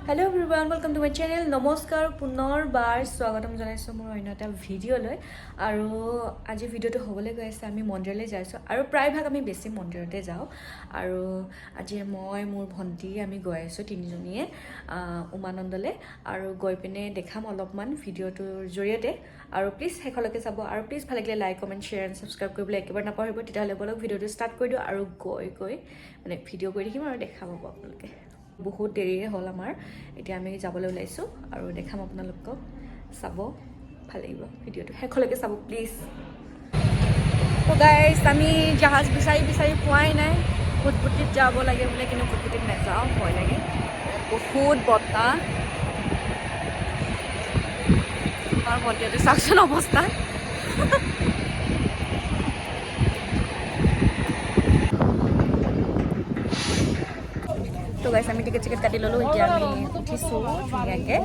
hello everyone welcome to my channel नमस्कार पुनर्बार स्वागतम जनाइছো মোৰ অন্য এটা ভিডিঅ'লৈ আৰু আজি ভিডিঅ'টো হ'বলৈ গৈ আছে আমি মন্দিৰলৈ যাইছো আৰু প্ৰায়ভাগ আমি বেছি মন্দিৰতে যাওঁ আৰু আজি মই মোৰ ভণ্টি আমি গৈ আছো তিনিজনীয়ে উমানন্দলৈ আৰু গৈ পিনে দেখাম অলপমান ভিডিঅ'টোৰ জৰিয়তে আৰু প্লিজ শেষলৈকে চাব আৰু প্লিজ ভাল লাগিলে like comment share and subscribe কৰিবলৈ একেবাৰে নাপাহৰিব তেতিয়াহ'লে বলক ভিডিঅ'টো ষ্টাৰ্ট কৰি দিওঁ আৰু গৈ মানে ভিডিঅ' কৰি দেখিম আৰু দেখাব আপোনালোকে বহুত দেৰিয়ে হ'ল আমাৰ এতিয়া আমি যাবলৈ ওলাইছো আৰু দেখাম আপোনালোকক চাব ভাল লাগিব ভিডিঅ'টো শেষলৈকে চাব প্লিজ তো গাইছ আমি জাহাজ বিচাৰি পোৱাই নাই ভুটভুটিত যাব লাগে বোলে কিন্তু ভুটভুটিত নাযাওঁ ভয় লাগে বহুত বতাহ আমাৰ ভণ্টিহঁতে চাওকচোন অৱস্থা তো গাইছ আমি টিকেট কাটি ল'লোঁ এতিয়া আমি উঠিছোঁ ধুনীয়াকৈ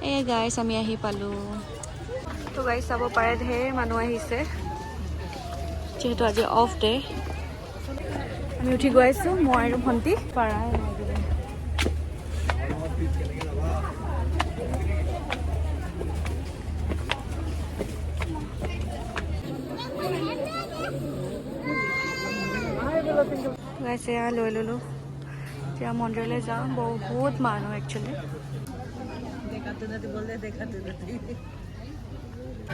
এই গাইছ আমি আহি পালোঁ তো গাইছ চাব পাৰে ঢেৰ মানুহ আহিছে যেহেতু আজি অফ ডে আমি উঠি গৈ আছোঁ মই আৰু ভণ্টি পাৰাই নাই গাইছে লৈ ল'লোঁ এতিয়া মন্দিৰলৈ যাওঁ বহুত মানুহ একচুৱেলি তো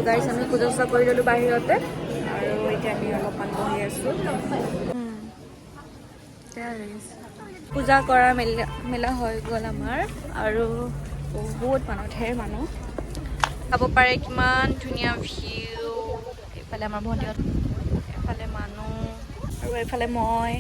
গাইছ আমি পূজা চূজা কৰি ল'লোঁ বাহিৰতে আৰু এতিয়া আমি অলপমান বহি আছোঁ পূজা কৰা মেলা হৈ গ'ল আমাৰ আৰু বহুত মানুহ ঢেৰ মানুহ চাব পাৰে কিমান ধুনীয়া ভিউ এইফালে আমাৰ ভণ্টিহঁত এইফালে মানুহ আৰু এইফালে মই